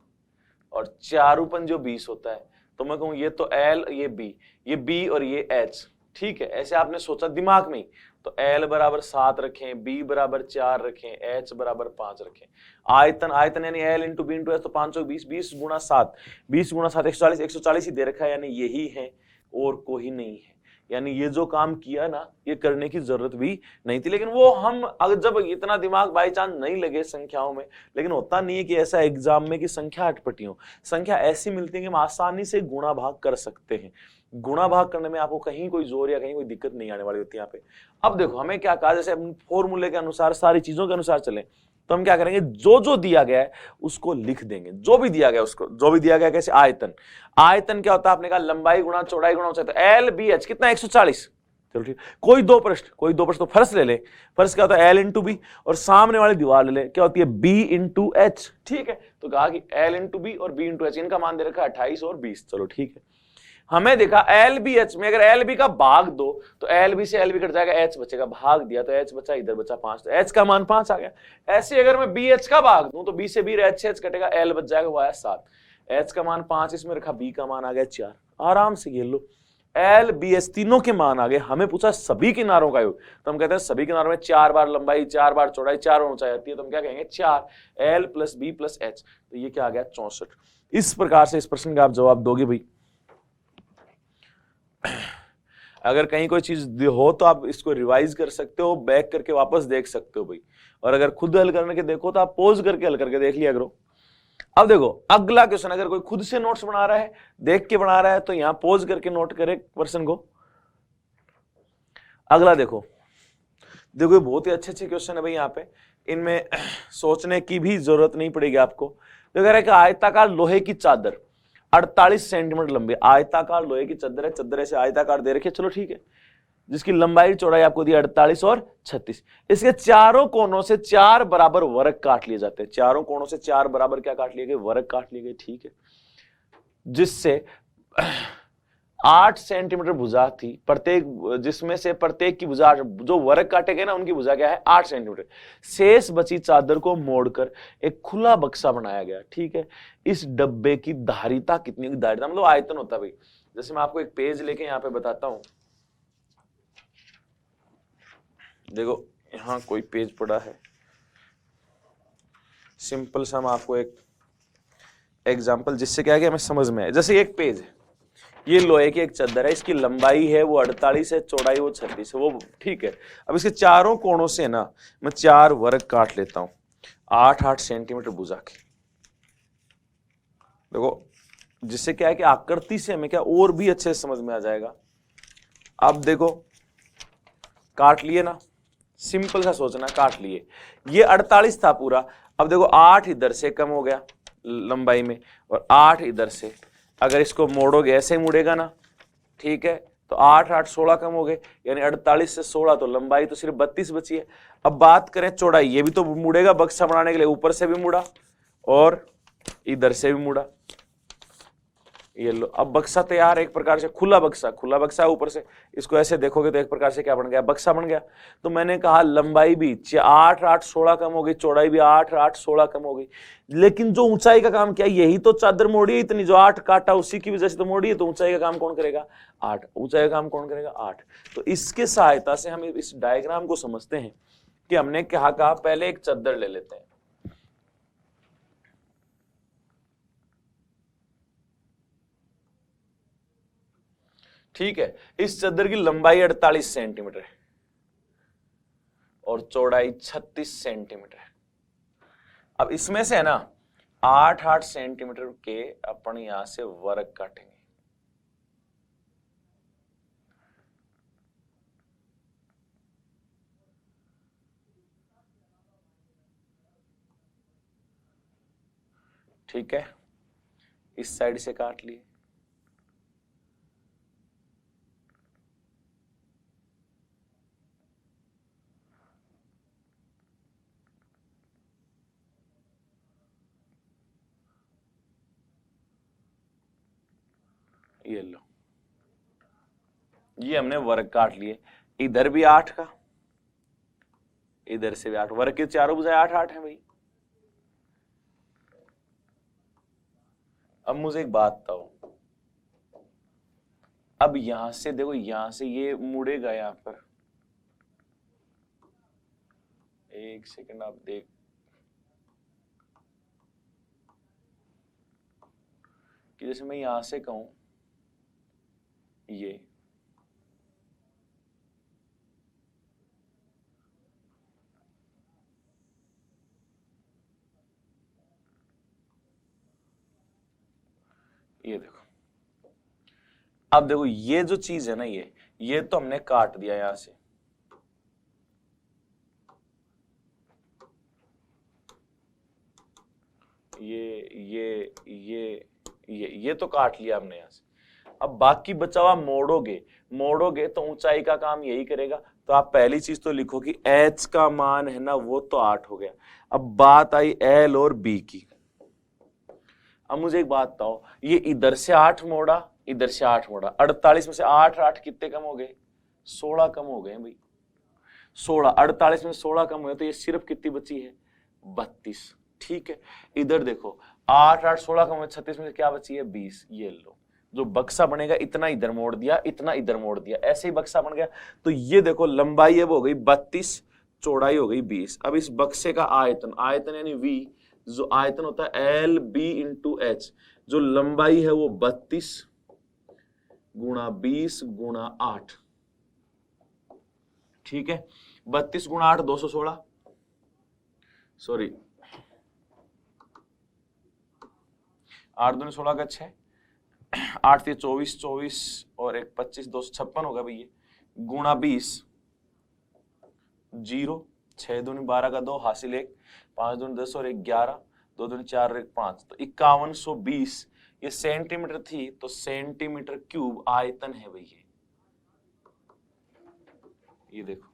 और चारूपन जो 20 होता है, तो मैं कहूं ये तो L, ये B और ये H, ठीक है, ऐसे आपने सोचा दिमाग में ही। तो L बराबर 7 रखें, B बराबर 4 रखें, H बराबर 5 रखें। आयतन, आयतन यानी L into B into H, तो 5 20, 20 गुणा 7, 20 गुणा 7 140, 140 ही दे रखा है, यानी यही है और कोई नहीं है। यानी ये जो काम किया ना, ये करने की जरूरत भी नहीं थी, लेकिन वो हम अगर जब इतना दिमाग बाई चांस नहीं लगे संख्याओं में, लेकिन होता नहीं है कि ऐसा एग्जाम में कि संख्या अटपटी हो, संख्या ऐसी मिलती है कि हम आसानी से गुणा भाग कर सकते हैं। गुणा भाग करने में आपको कहीं कोई जोर या कहीं कोई दिक्कत नहीं आने वाली होती है यहाँ पे। अब देखो हमें क्या कहा, जैसे फॉर्मूले के अनुसार सारी चीजों के अनुसार चले, तो हम क्या करेंगे, जो जो दिया गया है उसको लिख देंगे, जो भी दिया गया उसको, जो भी दिया गया। कैसे? आयतन, आयतन क्या होता है आपने कहा, लंबाई गुणा चौड़ाई गुणा ऊंचाई, तो एल बी एच कितना 140। चलो ठीक, कोई दो प्रश्न तो फर्श ले ले, फर्श क्या होता है L इंटू बी, और सामने वाली दीवार ले ले, क्या होती है B इंटू एच, ठीक है। तो कहा कि L इंटू बी और B इंटू एच, इनका मान दे रखा है 28 और 20। चलो ठीक है, हमें देखा एल बी एच में अगर एल बी का भाग दो तो एल बी से एल बी कट जाएगा, एच बचेगा, भाग दिया तो एच बचा, इधर बचा 5, तो एच का मान 5 आ गया। ऐसे अगर मैं बी एच का भाग दूं तो बी से बी एच कटेगा, एल बच जाएगा, वो आया 7, एच का मान 5 इसमें रखा, बी का मान आ गया 4। आराम से ये लो, एल बी एच तीनों के मान आ गए। हमें पूछा सभी किनारों का योग, तो हम कहते हैं सभी किनारों में 4 बार लंबाई, 4 बार चौड़ाई, 4 बार ऊंचाई आती है, तो हम क्या कहेंगे 4 L plus B plus H, तो ये क्या आ गया 64। इस प्रकार से इस प्रश्न का आप जवाब दोगे भाई। अगर कहीं कोई चीज हो तो आप इसको रिवाइज कर सकते हो, बैक करके वापस देख सकते हो भाई, और अगर खुद हल करने के देखो तो आप पोज करके हल करके देख लिया करो। अब देखो अगला क्वेश्चन, अगर कोई खुद से नोट्स बना रहा है, देख के बना रहा है, तो यहां पोज करके नोट करे क्वेश्चन को। अगला देखो, देखो बहुत ही अच्छे क्वेश्चन है भाई, यहाँ पे इनमें सोचने की भी जरूरत नहीं पड़ेगी आपको। तो कह रहा है कि आयताकार लोहे की चादर 48 सेंटीमीटर लंबी, आयताकार लोहे की चादर है, चादर ऐसे आयताकार दे रखी है, चलो ठीक है, जिसकी लंबाई चौड़ाई आपको दी 48 और 36। इसके चारों कोनों से 4 बराबर वर्ग काट लिए जाते हैं, चारों कोनों से 4 बराबर क्या काट लिए गए, वर्ग काट लिए गए, ठीक है, जिससे 8 सेंटीमीटर भुजा थी प्रत्येक, जिसमें से प्रत्येक की भुजा, जो वर्ग काटे गए ना उनकी भुजा क्या है 8 सेंटीमीटर। शेष बची चादर को मोड़कर एक खुला बक्सा बनाया गया, ठीक है। इस डब्बे की धारिता कितनी, धारिता मतलब आयतन होता है भाई। जैसे मैं आपको एक पेज लेके यहाँ पे बताता हूं, देखो यहां कोई पेज पड़ा है, सिंपल सा मैं आपको एक एग्जांपल जिससे क्या है कि हमें समझ में आए। जैसे एक पेज है, ये लोहे की एक चादर है, इसकी लंबाई है वो 48 है, चौड़ाई वो 36 है, वो ठीक है। अब इसके चारों कोनों से ना मैं 4 वर्ग काट लेता हूं, 8-8 सेंटीमीटर भुजा के। देखो जिससे क्या है कि आकृति से हमें क्या और भी अच्छे से समझ में आ जाएगा। अब देखो काट लिए ना, सिंपल सा सोचना, काट लिए, ये 48 था पूरा। अब देखो 8 इधर से कम हो गया लंबाई में और 8 इधर से, अगर इसको मोड़ोगे ऐसे मुड़ेगा ना, ठीक है, तो 8-8 16 कम हो गए, यानी 48 से 16, तो लंबाई तो सिर्फ 32 बची है। अब बात करें चौड़ाई, ये भी तो मुड़ेगा बक्सा बनाने के लिए, ऊपर से भी मुड़ा और इधर से भी मुड़ा, ये लो, अब बक्सा तैयार, एक प्रकार से खुला बक्सा, खुला बक्सा ऊपर से, इसको ऐसे देखोगे तो एक प्रकार से क्या बन गया, बक्सा बन गया। तो मैंने कहा लंबाई भी 8-8 16 कम हो गई, चौड़ाई भी 8-8 16 कम हो गई, लेकिन जो ऊंचाई का काम किया, यही तो चादर मोड़ी है इतनी, जो 8 काटा उसी की वजह से तो मोड़ी है, तो ऊंचाई का काम कौन करेगा 8, ऊंचाई का काम कौन करेगा 8। तो इसके सहायता से हम इस डायग्राम को समझते हैं कि हमने क्या कहा, पहले एक चादर ले लेते हैं, ठीक है, इस चादर की लंबाई 48 सेंटीमीटर है और चौड़ाई 36 सेंटीमीटर है। अब इसमें से है ना 8-8 सेंटीमीटर के अपन यहां से वर्ग काटेंगे, ठीक है। इस साइड से काट लिए, ये लो, ये हमने वर्ग काट लिए। इधर भी 8 का, इधर से भी 8, वर्ग के चारों भुजाएं 8 8 है भाई। अब मुझे एक बात बताओ, अब यहां से देखो, यहां से ये मुड़ेगा यहां पर, एक सेकंड आप देख, कि जैसे मैं यहां से कहूं ये देखो, अब देखो ये जो चीज है ना, ये तो हमने काट दिया यहां से, ये तो काट लिया हमने यहां से। अब बाकी बचा हुआ मोड़ोगे तो ऊंचाई का काम यही करेगा। तो आप पहली चीज तो लिखो कि h का मान है ना वो तो 8 हो गया। अब बात आई l और b की। अब मुझे एक बात बताओ, ये इधर से 8 मोड़ा, इधर से 8 मोड़ा, 48 में से 8 कितने कम हो गए? 16 कम हो गए भाई। 16, 48 में 16 कम हुए तो ये सिर्फ कितनी बची है? 32। ठीक है, इधर देखो 8 8 16 कम हुए, 36 में से क्या बची है? 20। ये लो, जो बक्सा बनेगा इतना इधर मोड़ दिया, इतना इधर मोड़ दिया, ऐसे ही बक्सा बन गया। तो ये देखो लंबाई अब हो गई 32, चौड़ाई हो गई 20। अब इस बक्से का आयतन यानी V, जो आयतन होता है LB इंटू H, जो लंबाई है वो 32 गुणा 20 गुणा 8। ठीक है, 32 गुणा 8 216, सॉरी 8 दूनी 16 का 6, 8 थी 24, 24 और 1 25, 256 होगा भैया, गुणा 20, 0, 6 दूनी 12 का 2 हासिल 1, 5 दूनी 10 और 1 11, 2 दूनी 4 और 1 5, तो 5120। ये सेंटीमीटर थी तो सेंटीमीटर क्यूब आयतन है भैया। ये देखो,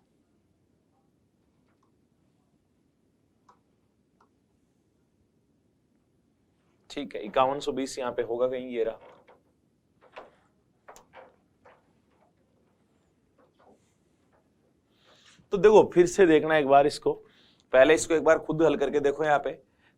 ठीक है, 5120 यहां पे होगा कहीं, ये रहा। तो देखो फिर से देखना एक बार इसको, पहले इसको एक बार खुद हल करके देखो यहाँ पे।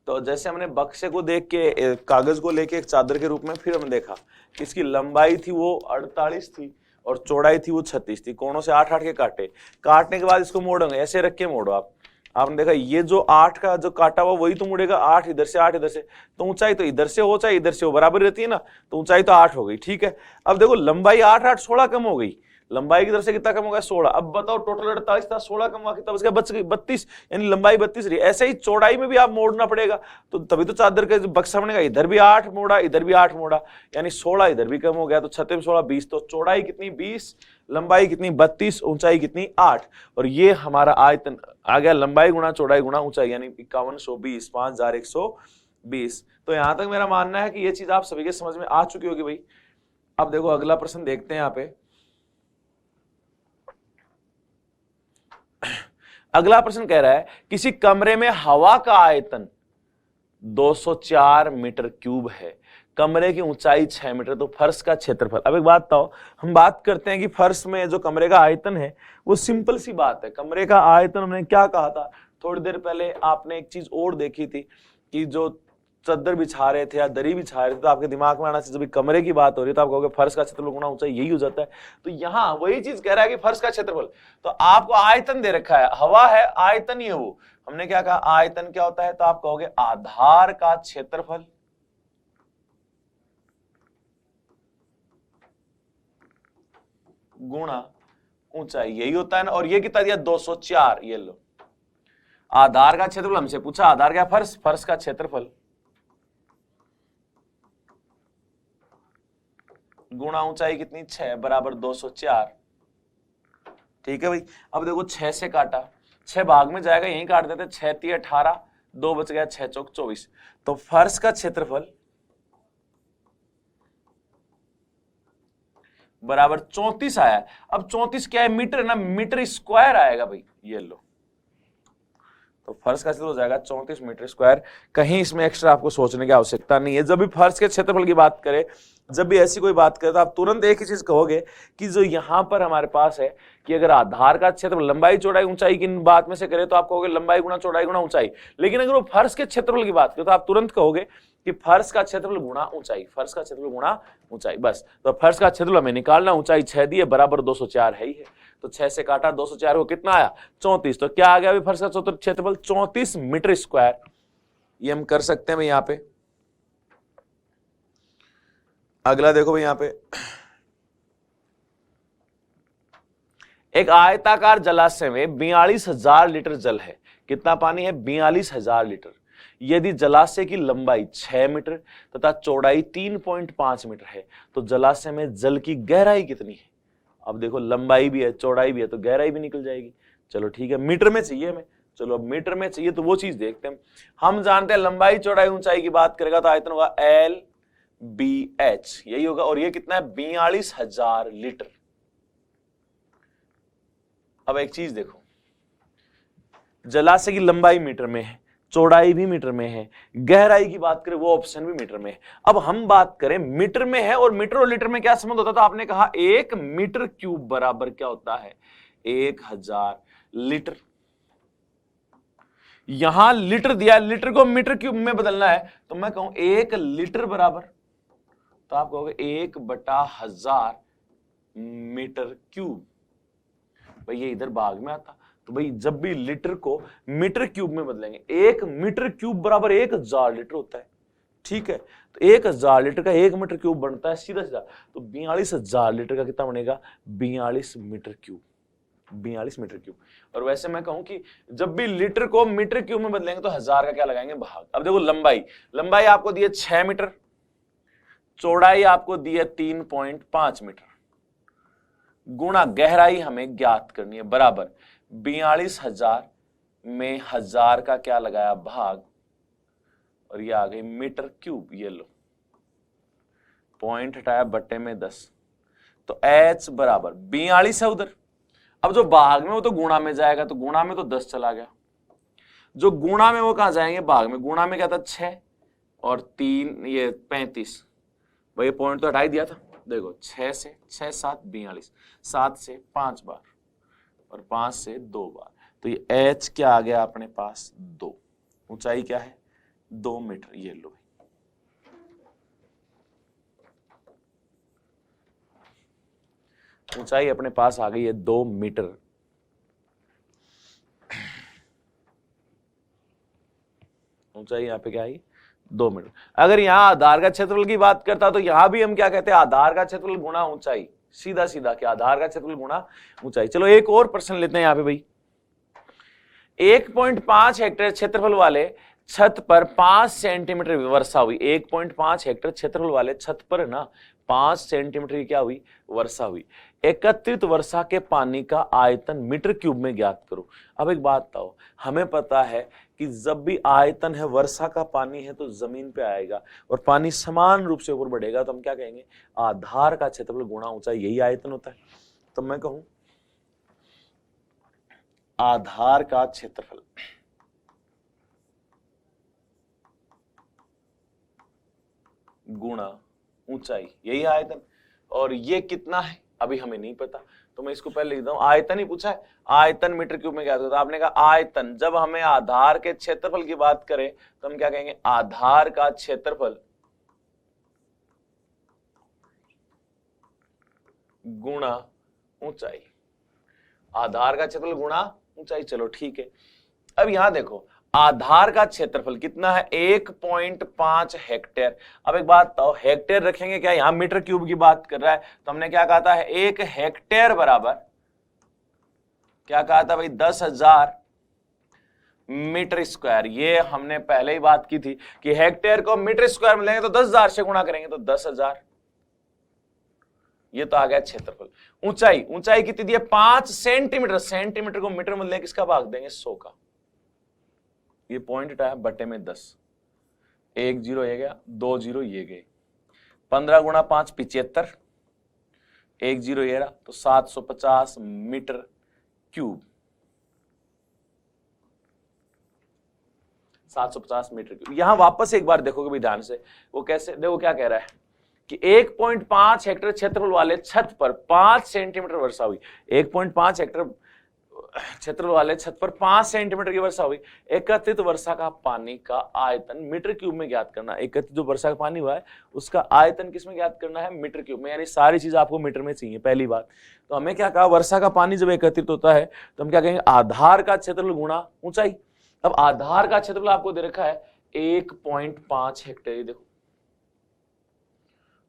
तो जैसे हमने बक्से को देख के, कागज को लेके एक चादर के रूप में, फिर हमने देखा कि इसकी लंबाई थी वो 48 थी और चौड़ाई थी वो 36 थी। कोनों से 8 8 के काटने के बाद इसको मोड़ोगे, ऐसे रख के मोड़ो आप। आपने देखा ये जो 8 का जो काटा हुआ वही तो मुड़ेगा, 8 इधर से 8 इधर से, तो ऊंचाई तो इधर से हो चाहे इधर से हो बराबर रहती है ना, तो ऊंचाई तो 8 हो गई। ठीक है, अब देखो लंबाई 8 8 16 कम हो गई, लंबाई की तरफ से कितना कम हो गया? 16। अब बताओ टोटल 48 था, 16 कम हुआ कितना बच गया? बच गई 32, यानी लंबाई 32 रही। ऐसे ही चौड़ाई में भी आप मोड़ना पड़ेगा, तो तभी तो चादर का बक्सा बनेगा। इधर भी 8 मोड़ा, इधर भी 8 मोड़ा, यानी 16 इधर भी कम हो गया, तो 36 16 20, तो चौड़ाई कितनी? 20, लंबाई कितनी? 32, ऊंचाई कितनी? 8। और ये हमारा आयतन आ गया, लंबाई गुणा चौड़ाई गुणा ऊंचाई, यानी 5120, 5120। तो यहां तक मेरा मानना है कि ये चीज आप सभी के समझ में आ चुकी होगी भाई। अब देखो अगला प्रश्न देखते हैं यहाँ पे। अगला प्रश्न कह रहा है किसी कमरे में हवा का आयतन 204 मीटर क्यूब है, कमरे की ऊंचाई 6 मीटर, तो फर्श का क्षेत्रफल। अब एक बात बताओ, हम बात करते हैं कि फर्श में जो कमरे का आयतन है वो सिंपल सी बात है। कमरे का आयतन हमने क्या कहा था थोड़ी देर पहले, आपने एक चीज और देखी थी कि जो चद्दर बिछा रहे थे या दरी बिछा रहे थे, तो आपके दिमाग में आना चाहिए जब कमरे की बात हो रही है तो आप कहोगे फर्श का क्षेत्रफल गुणा ऊंचाई, यही हो जाता है। तो यहाँ वही चीज कह रहा है कि फर्श का क्षेत्रफल, तो आपको आयतन दे रखा है, हवा है, आयतन ही है वो। हमने क्या कहा, आयतन क्या होता है? तो आप कहोगे आधार का क्षेत्रफल गुणा ऊंचाई, यही होता है ना। और ये कितना दिया? 204। ये लो, आधार का क्षेत्रफल हमसे पूछा, आधार क्या? फर्श, फर्श का क्षेत्रफल गुणा ऊंचाई कितनी? 6 बराबर 204। ठीक है भाई। अब देखो 6 से काटा, 6 भाग में जाएगा, यहीं काट देते, 6 3 18, 2 बच गया, 6 चौक 24। तो फर्श का क्षेत्रफल बराबर 34 आया है। अब 34 क्या है, मीटर ना, मीटर स्क्वायर आएगा भाई, ये लो। तो फर्श का क्षेत्र हो जाएगा 34 मीटर स्क्वायर। कहीं इसमें एक्स्ट्रा आपको सोचने की आवश्यकता नहीं है। जब भी फर्श के क्षेत्रफल की बात करें, जब भी ऐसी कोई बात करें, तो आप तुरंत एक ही चीज कहोगे कि जो यहां पर हमारे पास है कि अगर आधार का क्षेत्रफल लंबाई चौड़ाई ऊंचाई की बात में से करें तो आप कहोगे लंबाई गुणा चौड़ाई गुणा ऊंचाई। लेकिन अगर वो फर्श के क्षेत्रफल की बात करें तो आप तुरंत कहोगे कि फर्श का क्षेत्रफल गुणा ऊंचाई, फर्श का क्षेत्रफल गुणा ऊंचाई। बस, तो फर्श का क्षेत्रफल हमें निकालना, ऊंचाई 6 दी है, बराबर 204 है ही है। तो 6 से काटा 204 को कितना आया, 34। तो क्या आ गया अभी फर्श का क्षेत्रफल, 34 मीटर स्क्वायर। ये हम कर सकते हैं भाई। यहां पे अगला देखो भाई, यहां पे एक आयताकार जलाशय में 42,000 लीटर जल है। कितना पानी है, 42,000 लीटर। यदि जलाशय की लंबाई 6 मीटर तथा चौड़ाई 3.5 मीटर है तो जलाशय में जल की गहराई कितनी है। अब देखो लंबाई भी है चौड़ाई भी है तो गहराई भी निकल जाएगी। चलो ठीक है, मीटर में चाहिए हमें। चलो अब मीटर में चाहिए तो वो चीज देखते हैं। हम जानते हैं लंबाई चौड़ाई ऊंचाई की बात करेगा तो आयतन होगा LBH, यही होगा। और ये कितना है, 42,000 लीटर। अब एक चीज देखो, जलाशय की लंबाई मीटर में है, चौड़ाई भी मीटर में है, गहराई की बात करें वो ऑप्शन भी मीटर में है। अब हम बात करें मीटर में है, और मीटर और लीटर में क्या संबंध होता था, आपने कहा 1 मीटर क्यूब बराबर क्या होता है, 1000 लीटर। यहां लीटर दिया है, लीटर को मीटर क्यूब में बदलना है तो मैं कहूं 1 लीटर बराबर, तो आप कहोगे 1/1000 मीटर क्यूब। भाई ये इधर भाग में आता, तो भाई जब भी लीटर को मीटर क्यूब में बदलेंगे, 1 मीटर क्यूब बराबर 1000 लीटर होता है। ठीक है, तो 1000 लीटर का 1 मीटर क्यूब बनता है सीधा सीधा, तो 42,000 लीटर का कितना बनेगा, 42 मीटर क्यूब, 42 मीटर क्यूब। और वैसे मैं कहूं कि जब भी लीटर को मीटर क्यूब में बदलेंगे तो 1000 का क्या लगाएंगे, भाग। अब देखो लंबाई आपको दी है 6 मीटर, चौड़ाई आपको दी है 3.5 मीटर, गुणा गहराई हमें ज्ञात करनी है, बराबर 42,000 में 1000 का क्या लगाया, भाग, और ये आ गई मीटर क्यूब। ये लो, पॉइंट हटाया, बट्टे में 10, तो H बराबर 42 है उधर। अब जो भाग में वो तो गुणा में जाएगा, तो गुणा में तो 10 चला गया, जो गुणा में वो कहां जाएंगे, भाग में। गुणा में क्या था, 6 और 3 ये 35, भाई पॉइंट तो हटा ही दिया था। देखो 6 से 6 7 42, 7 से 5 बार और 5 से 2 बार, तो ये H क्या आ गया अपने पास, 2। ऊंचाई क्या है, 2 मीटर। ये लो, ऊंचाई अपने पास आ गई है 2 मीटर। ऊंचाई यहां पे क्या आई, 2 मीटर। अगर यहां आधार का क्षेत्रफल की बात करता तो यहां भी हम क्या कहते हैं, आधार का क्षेत्रफल गुणा ऊंचाई, सीधा सीधा क्या, आधार का क्षेत्रफल गुणा ऊंचाई। चलो एक और प्रश्न लेते हैं यहां पे भाई। 1.5 हेक्टेयर क्षेत्रफल वाले छत पर 5 सेंटीमीटर वर्षा हुई। 1.5 हेक्टेयर क्षेत्रफल वाले छत पर ना 5 सेंटीमीटर की क्या हुई, वर्षा हुई। एकत्रित वर्षा के पानी का आयतन मीटर क्यूब में ज्ञात करो। अब एक बात बताओ, हमें पता है कि जब भी आयतन है, वर्षा का पानी है, तो जमीन पे आएगा और पानी समान रूप से ऊपर बढ़ेगा, तो हम क्या कहेंगे, आधार का क्षेत्रफल गुणा ऊंचाई, यही आयतन होता है। तो मैं कहूं आधार का क्षेत्रफल गुणा ऊंचाई, यही आयतन। और ये कितना है अभी हमें नहीं पता, तो मैं इसको पहले लिख दूं, आयतन ही पूछा है, आयतन मीटर क्यूब में क्या होता है। आपने कहा आयतन, जब हमें आधार के क्षेत्रफल की बात करें तो हम क्या कहेंगे, आधार का क्षेत्रफल गुणा ऊंचाई, आधार का क्षेत्रफल गुणा ऊंचाई। चलो ठीक है, अब यहां देखो आधार का क्षेत्रफल कितना है, 1.5 हेक्टेयर। अब एक बात बताओ, हेक्टेयर रखेंगे क्या, यहां मीटर क्यूब की बात कर रहा है, तो हमने क्या कहा था, 1 हेक्टेयर बराबर क्या कहा था भाई, 10,000 मीटर स्क्वायर। ये हमने पहले ही बात की थी कि हेक्टेयर को मीटर स्क्वायर में लेंगे तो 10,000 से गुणा करेंगे तो 10,000। ये तो आ गया क्षेत्रफल। ऊंचाई कितनी दी है, 5 सेंटीमीटर। सेंटीमीटर को मीटर में लेंगे, किसका भाग देंगे, 100 का। ये पॉइंट हटाया, बटे में 10, 1 0 ये गया, 2 0 ये गए, 15 गुणा 5 75, एक जीरो ये रहा, तो 750 मीटर क्यूब, 750 मीटर क्यूब। यहां वापस एक बार देखोगे भी ध्यान से, वो कैसे, देखो क्या कह रहा है कि 1.5 हेक्टेयर क्षेत्रफल वाले छत पर 5 सेंटीमीटर वर्षा हुई। 1.5 हेक्टेयर क्षेत्रफल वाले छत पर 5 सेंटीमीटर की वर्षा हुई। एकत्रित वर्षा का पानी का आयतन मीटर क्यूब में ज्ञात करना। एकत्रित जो वर्षा का पानी हुआ है उसका आयतन किसमें ज्ञात करना है, मीटर क्यूब में, यानी सारी चीज आपको मीटर में चाहिए। पहली बात तो हमें क्या कहा, वर्षा का पानी जब एकत्रित होता है तो हम क्या कहेंगे, आधार का क्षेत्रफल गुणा ऊंचाई। अब आधार का क्षेत्रफल आपको दे रखा है 1.5 हेक्टेयर, देखो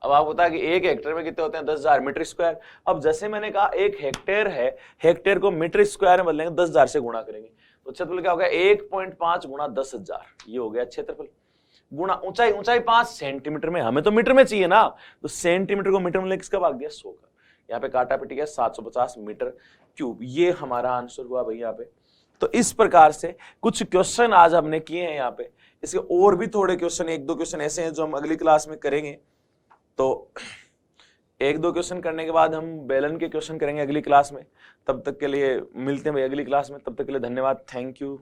अब आपको पता है कि एक हेक्टेयर में कितने होते हैं, 10,000 मीटर स्क्वायर। अब जैसे मैंने कहा एक हेक्टेयर है, हेक्टेयर को मीटर स्क्वायर में बदलेंगे, 10,000 से गुणा करेंगे तो क्षेत्रफल क्या होगा, 1.5 गुणा 10,000, ये हो गया क्षेत्रफल। गुणा ऊंचाई, ऊंचाई 5 सेंटीमीटर में, हमें तो मीटर में चाहिए ना, तो सेंटीमीटर को मीटर में लेकर किसका भाग दिया, 100 का। यहाँ पे काटा पिटी गया 750 मीटर क्यूब, ये हमारा आंसर हुआ भाई यहाँ पे। तो इस प्रकार से कुछ क्वेश्चन आज हमने किए हैं यहाँ पे। इसके और भी थोड़े क्वेश्चन, एक दो क्वेश्चन ऐसे हैं जो हम अगली क्लास में करेंगे। तो एक दो क्वेश्चन करने के बाद हम बेलन के क्वेश्चन करेंगे अगली क्लास में। तब तक के लिए मिलते हैं भाई अगली क्लास में, तब तक के लिए धन्यवाद, थैंक यू।